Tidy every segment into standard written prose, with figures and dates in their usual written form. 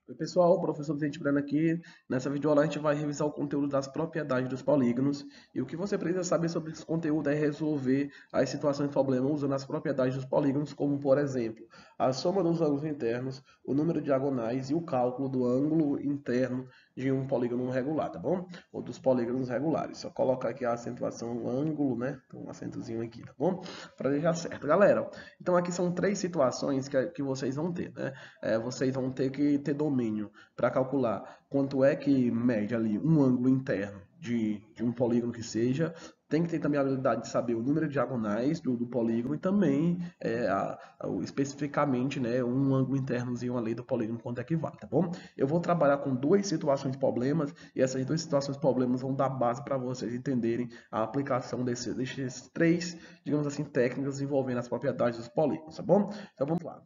Oi, pessoal, o professor Vicente Breno aqui. Nessa videoaula a gente vai revisar o conteúdo das propriedades dos polígonos. E o que você precisa saber sobre esse conteúdo é resolver as situações de problema usando as propriedades dos polígonos, como, por exemplo, a soma dos ângulos internos, o número de diagonais e o cálculo do ângulo interno de um polígono regular, tá bom? Ou dos polígonos regulares. Só colocar aqui a acentuação ângulo, né? Então, um acentozinho aqui, tá bom? Para deixar certo. Galera, então aqui são três situações que vocês vão ter, né? Vocês vão ter que ter domínio para calcular quanto é que mede ali um ângulo interno de um polígono que seja. Tem que ter também a habilidade de saber o número de diagonais do polígono e também especificamente, né, um ângulo internozinho ali do polígono quanto é que vale, tá bom? Eu vou trabalhar com duas situações de problemas e essas duas situações de problemas vão dar base para vocês entenderem a aplicação desses três, digamos assim, técnicas envolvendo as propriedades dos polígonos, tá bom? Então vamos lá.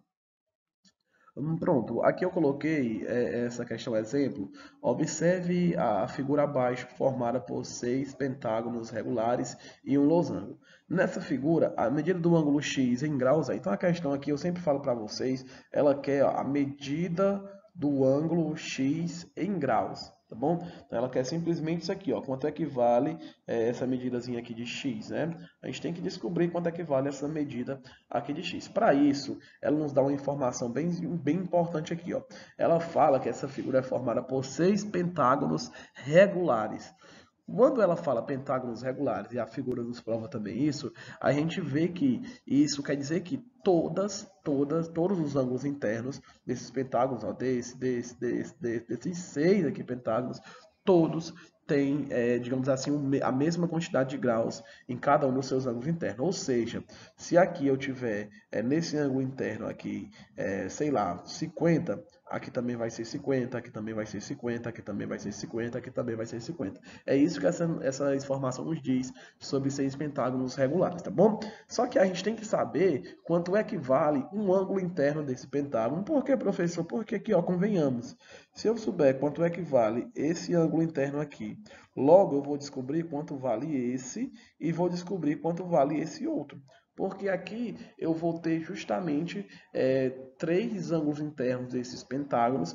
Pronto, aqui eu coloquei essa questão exemplo. Observe a figura abaixo formada por seis pentágonos regulares e um losango. Nessa figura, a medida do ângulo x em graus, então a questão aqui eu sempre falo para vocês, ela quer ó, a medida do ângulo x em graus, tá bom? Então ela quer simplesmente isso aqui, ó, quanto equivale essa medidazinha aqui de x, né? A gente tem que descobrir quanto equivale essa medida aqui de x. Para isso, ela nos dá uma informação bem importante aqui, ó. Ela fala que essa figura é formada por seis pentágonos regulares. Quando ela fala pentágonos regulares e a figura nos prova também isso, a gente vê que isso quer dizer que todos os ângulos internos desses pentágonos, ó, desses seis aqui pentágonos, todos têm, digamos assim, a mesma quantidade de graus em cada um dos seus ângulos internos. Ou seja, se aqui eu tiver nesse ângulo interno aqui, sei lá, 50, aqui também vai ser 50, aqui também vai ser 50, aqui também vai ser 50, aqui também vai ser 50. É isso que essa informação nos diz sobre seis pentágonos regulares, tá bom? Só que a gente tem que saber quanto equivale um ângulo interno desse pentágono. Por que, professor? Porque aqui, ó, convenhamos. Se eu souber quanto equivale esse ângulo interno aqui, logo eu vou descobrir quanto vale esse e vou descobrir quanto vale esse outro. Porque aqui eu vou ter justamente três ângulos internos desses pentágonos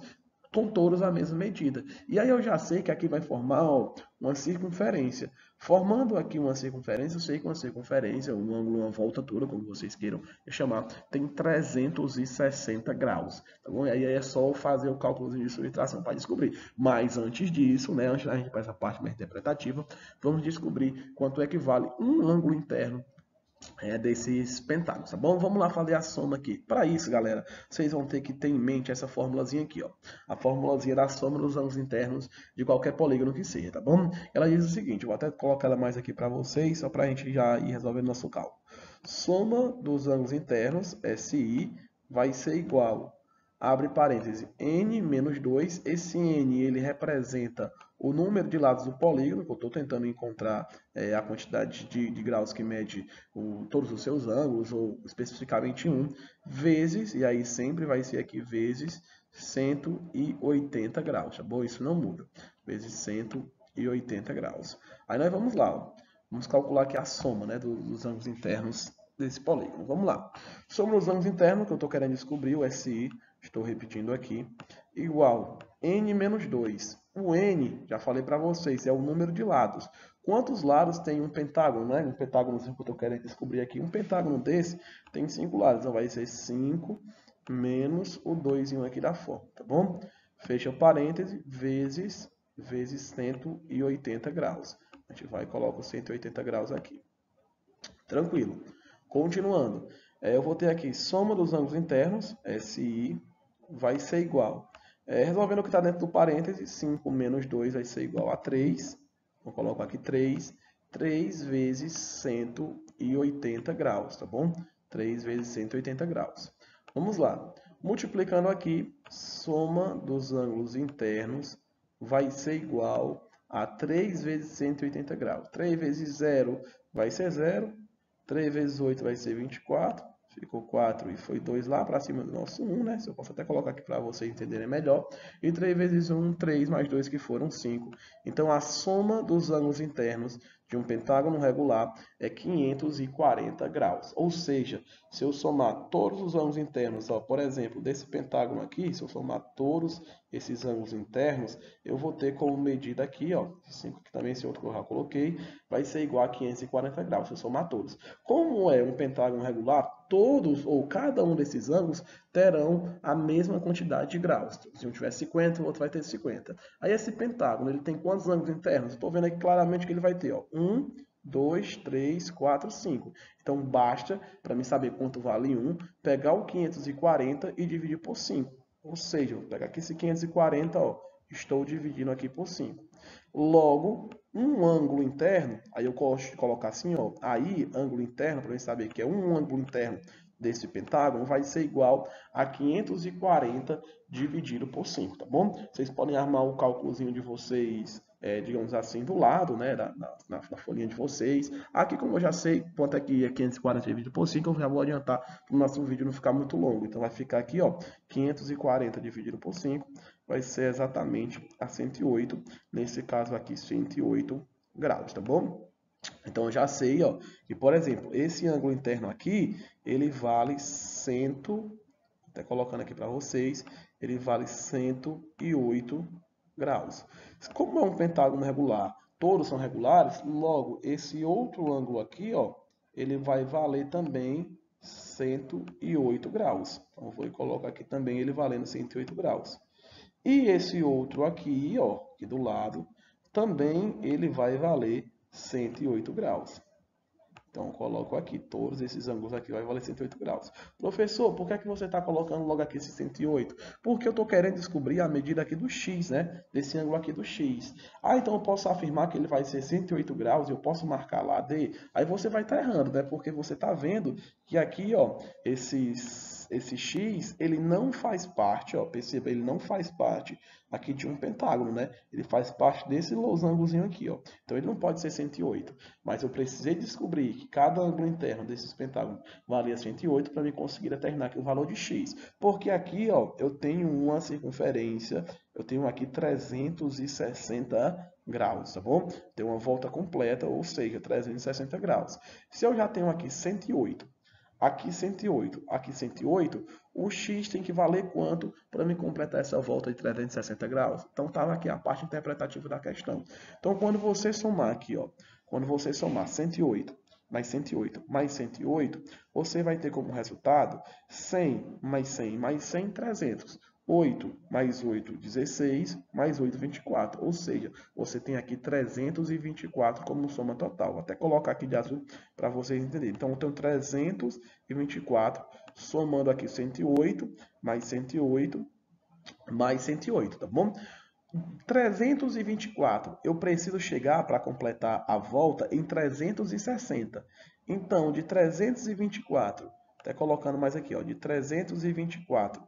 com todos a mesma medida. E aí eu já sei que aqui vai formar ó, uma circunferência. Formando aqui uma circunferência, eu sei que uma circunferência, um ângulo, uma volta toda, como vocês queiram chamar, tem 360 graus. Tá bom? E aí é só fazer o cálculo de subtração para descobrir. Mas antes disso, né, antes da gente ir para essa parte mais interpretativa, vamos descobrir quanto equivale um ângulo interno desses pentágonos, tá bom? Vamos lá fazer a soma aqui. Para isso, galera, vocês vão ter que ter em mente essa formulazinha aqui, ó. A formulazinha da soma dos ângulos internos de qualquer polígono que seja, tá bom? Ela diz o seguinte, eu vou até colocar ela mais aqui para vocês, só para a gente já ir resolvendo nosso cálculo. Soma dos ângulos internos, SI, vai ser igual, abre parênteses, n menos 2. Esse n, ele representa o número de lados do polígono, que eu estou tentando encontrar a quantidade de graus que mede todos os seus ângulos, ou especificamente um, vezes, e aí sempre vai ser aqui vezes 180 graus, tá bom? Isso não muda, vezes 180 graus. Aí nós vamos lá, ó. Vamos calcular aqui a soma, né, dos ângulos internos desse polígono. Vamos lá. Soma dos ângulos internos, que eu estou querendo descobrir, o SI, estou repetindo aqui, igual n menos 2. O n, já falei para vocês, é o número de lados. Quantos lados tem um pentágono, né? Um pentágono que eu estou querendo descobrir aqui. Um pentágono desse tem 5 lados, então vai ser 5 menos o 2 aqui da forma, tá bom? Fecha o parêntese, vezes 180 graus. A gente vai e coloca os 180 graus aqui. Tranquilo. Continuando. Eu vou ter aqui soma dos ângulos internos, SI, vai ser igual. Resolvendo o que está dentro do parêntese, 5 menos 2 vai ser igual a 3. Vou colocar aqui 3. 3 vezes 180 graus, tá bom? 3 vezes 180 graus. Vamos lá. Multiplicando aqui, soma dos ângulos internos vai ser igual a 3 vezes 180 graus. 3 vezes 0 vai ser 0. 3 vezes 8 vai ser 24. ficou 4 e foi 2 lá para cima do nosso 1, né? Eu posso até colocar aqui para vocês entenderem melhor. E 3 vezes 1, 3 mais 2 que foram 5. Então, a soma dos ângulos internos de um pentágono regular é 540 graus. Ou seja, se eu somar todos os ângulos internos, ó, por exemplo, desse pentágono aqui, se eu somar todos esses ângulos internos, eu vou ter como medida aqui, ó, 5 aqui também, esse outro que eu já coloquei, vai ser igual a 540 graus, se eu somar todos. Como é um pentágono regular, todos ou cada um desses ângulos terão a mesma quantidade de graus. Se um tiver 50, o outro vai ter 50. Aí esse pentágono, ele tem quantos ângulos internos? Estou vendo aqui claramente que ele vai ter, ó, 1, 2, 3, 4, 5. Então, basta, para mim saber quanto vale 1, pegar o 540 e dividir por 5. Ou seja, vou pegar aqui esse 540, ó, estou dividindo aqui por 5. Logo, um ângulo interno, aí eu gosto de colocar assim, ó, aí, ângulo interno, para mim saber que é um ângulo interno desse pentágono, vai ser igual a 540 dividido por 5, tá bom? Vocês podem armar o cálculozinho de vocês, digamos assim, do lado, né, na folhinha de vocês. Aqui, como eu já sei quanto é que é 540 dividido por 5, eu já vou adiantar para o nosso vídeo não ficar muito longo. Então, vai ficar aqui, ó, 540 dividido por 5, vai ser exatamente a 108, nesse caso aqui, 108 graus, tá bom? Então, eu já sei, ó, que, por exemplo, esse ângulo interno aqui, ele vale 100, até colocando aqui para vocês, ele vale 108 graus. Como é um pentágono regular, todos são regulares, logo, esse outro ângulo aqui, ó, ele vai valer também 108 graus. Então, eu vou colocar aqui também ele valendo 108 graus. E esse outro aqui, ó, aqui do lado, também ele vai valer 108 graus. Então, eu coloco aqui, todos esses ângulos aqui vai valer 108 graus. Professor, por que é que você está colocando logo aqui esse 108? Porque eu estou querendo descobrir a medida aqui do x, né? Desse ângulo aqui do x. Ah, então eu posso afirmar que ele vai ser 108 graus e eu posso marcar lá D? Aí você vai estar errando, né? Porque você está vendo que aqui, ó, esse x, ele não faz parte, ó, perceba, ele não faz parte aqui de um pentágono, né? Ele faz parte desse losangozinho aqui, ó. Então ele não pode ser 108, mas eu precisei descobrir que cada ângulo interno desses pentágonos valia 108 para me conseguir determinar aqui o valor de x. Porque aqui, ó, eu tenho uma circunferência, eu tenho aqui 360 graus, tá bom? Tem uma volta completa, ou seja, 360 graus. Se eu já tenho aqui 108, aqui 108, aqui 108, o x tem que valer quanto para me completar essa volta de 360 graus? Então, estava aqui a parte interpretativa da questão. Então, quando você somar aqui, ó, quando você somar 108 mais 108 mais 108, você vai ter como resultado 100 mais 100 mais 100, 300. 8 mais 8, 16, mais 8, 24. Ou seja, você tem aqui 324 como soma total. Vou até colocar aqui de azul para vocês entenderem. Então, eu tenho 324, somando aqui 108, mais 108, mais 108, tá bom? 324, eu preciso chegar para completar a volta em 360. Então, de 324, até colocando mais aqui, ó, de 324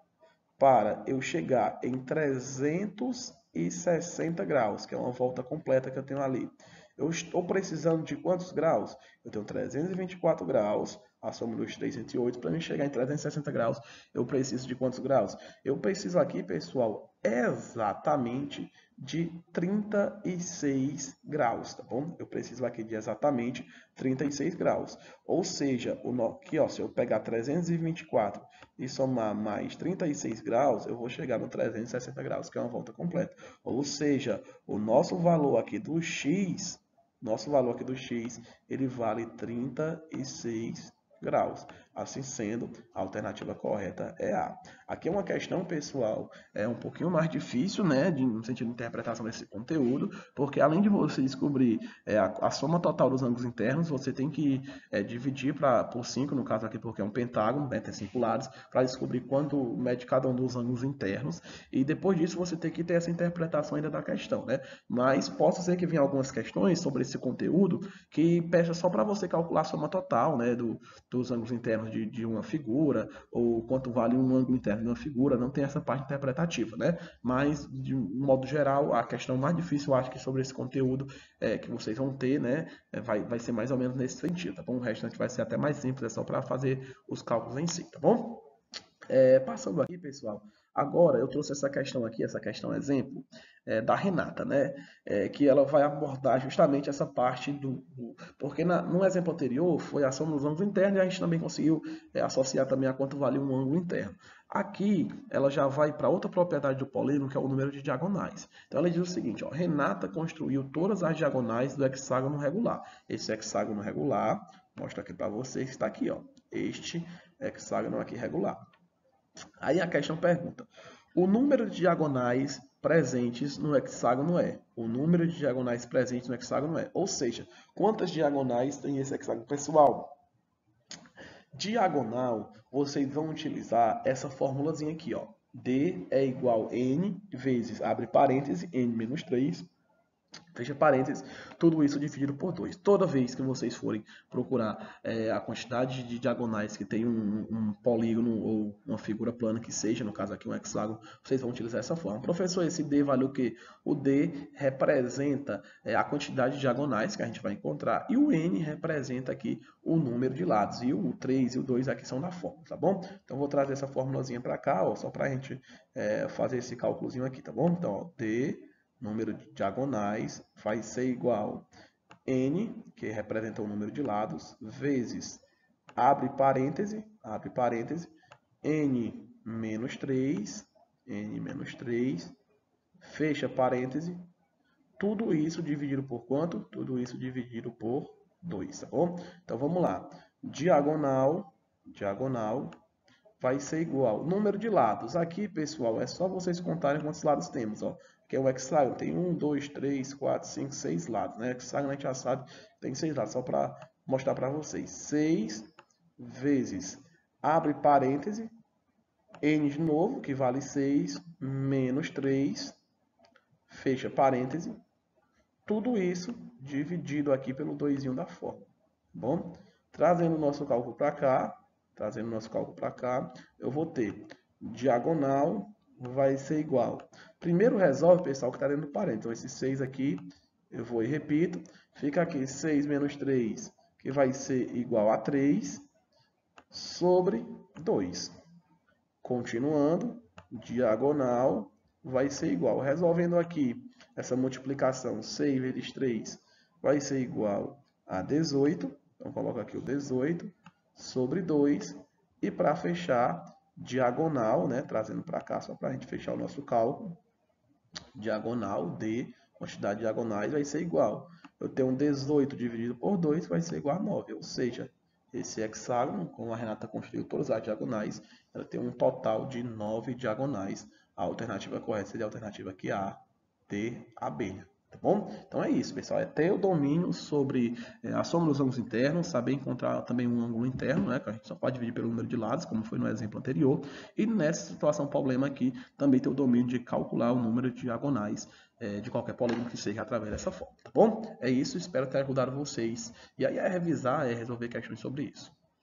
para eu chegar em 360 graus, que é uma volta completa que eu tenho ali. Eu estou precisando de quantos graus? Eu tenho 324 graus, a soma dos 308, para mim chegar em 360 graus, eu preciso de quantos graus? Eu preciso aqui, pessoal, exatamente de 36 graus, tá bom? Eu preciso aqui de exatamente 36 graus. Ou seja, aqui, ó, se eu pegar 324 e somar mais 36 graus, eu vou chegar no 360 graus, que é uma volta completa. Ou seja, o nosso valor aqui do x, ele vale 36 graus. Assim sendo, a alternativa correta é A. Aqui é uma questão, pessoal, um pouquinho mais difícil, né, no sentido de interpretação desse conteúdo, porque além de você descobrir a soma total dos ângulos internos, você tem que dividir por 5, no caso aqui porque é um pentágono, né, tem 5 lados, para descobrir quanto mede cada um dos ângulos internos, e depois disso você tem que ter essa interpretação ainda da questão, né? Mas posso ser que venha algumas questões sobre esse conteúdo que peça só para você calcular a soma total, né, dos ângulos internos internos de uma figura, ou quanto vale um ângulo interno de uma figura, não tem essa parte interpretativa, né? Mas, de um modo geral, a questão mais difícil, eu acho que sobre esse conteúdo que vocês vão ter, né, vai ser mais ou menos nesse sentido, tá bom? O restante vai ser até mais simples, é só para fazer os cálculos em si, tá bom? Passando aqui, pessoal, agora eu trouxe essa questão aqui, essa questão exemplo, da Renata, né? Que ela vai abordar justamente essa parte porque no exemplo anterior foi a soma dos ângulos internos e a gente também conseguiu associar também a quanto vale um ângulo interno. Aqui ela já vai para outra propriedade do polígono, que é o número de diagonais. Então ela diz o seguinte, ó, Renata construiu todas as diagonais do hexágono regular. Esse hexágono regular, mostro aqui para vocês, está aqui, ó, este hexágono aqui regular. Aí a questão pergunta, o número de diagonais presentes no hexágono é? O número de diagonais presentes no hexágono é? Ou seja, quantas diagonais tem esse hexágono? Pessoal, diagonal, vocês vão utilizar essa formulazinha aqui, ó. D é igual a N vezes, abre parêntese, N menos 3, fecha parênteses, tudo isso dividido por 2. Toda vez que vocês forem procurar a quantidade de diagonais que tem um polígono ou uma figura plana que seja, no caso aqui um hexágono, vocês vão utilizar essa forma. Professor, esse D vale o quê? O D representa a quantidade de diagonais que a gente vai encontrar e o N representa aqui o número de lados. E o 3 e o 2 aqui são da fórmula, tá bom? Então, vou trazer essa formulazinha para cá, ó, só para a gente fazer esse cálculozinho aqui, tá bom? Então, ó, D... número de diagonais vai ser igual a N, que representa o número de lados, vezes, abre parêntese, N menos 3, fecha parêntese, tudo isso dividido por quanto? Tudo isso dividido por 2, tá bom? Então, vamos lá. Diagonal vai ser igual ao número de lados. Aqui, pessoal, é só vocês contarem quantos lados temos, ó. Que é o hexágono, tem 1, 2, 3, 4, 5, 6 lados, né? Hexágono a gente já sabe que tem 6 lados, só para mostrar para vocês. 6 vezes, abre parêntese, N de novo, que vale 6, menos 3, fecha parêntese. Tudo isso dividido aqui pelo 2 da fórmula, tá bom? Trazendo o nosso cálculo para cá, eu vou ter diagonal vai ser igual. Primeiro resolve, pessoal, que está dentro do parênteses. Então, esse 6 aqui, eu vou e repito. Fica aqui 6 menos 3, que vai ser igual a 3, sobre 2. Continuando, diagonal vai ser igual. Resolvendo aqui essa multiplicação, 6 vezes 3 vai ser igual a 18. Então, coloco aqui o 18 sobre 2. E para fechar, diagonal, né, trazendo para cá, só para a gente fechar o nosso cálculo, diagonal D, quantidade de diagonais, vai ser igual. Eu tenho um 18 dividido por 2, vai ser igual a 9, ou seja, esse hexágono, como a Renata construiu todas as diagonais, ela tem um total de 9 diagonais. A alternativa correta seria a alternativa aqui A, D, abelha. Tá bom? Então é isso, pessoal. É ter o domínio sobre a soma dos ângulos internos, saber encontrar também um ângulo interno, né, que a gente só pode dividir pelo número de lados, como foi no exemplo anterior. E nessa situação, problema aqui, também ter o domínio de calcular o número de diagonais de qualquer polígono que seja através dessa forma. Tá bom? É isso, espero ter ajudado vocês. E aí é revisar, é resolver questões sobre isso.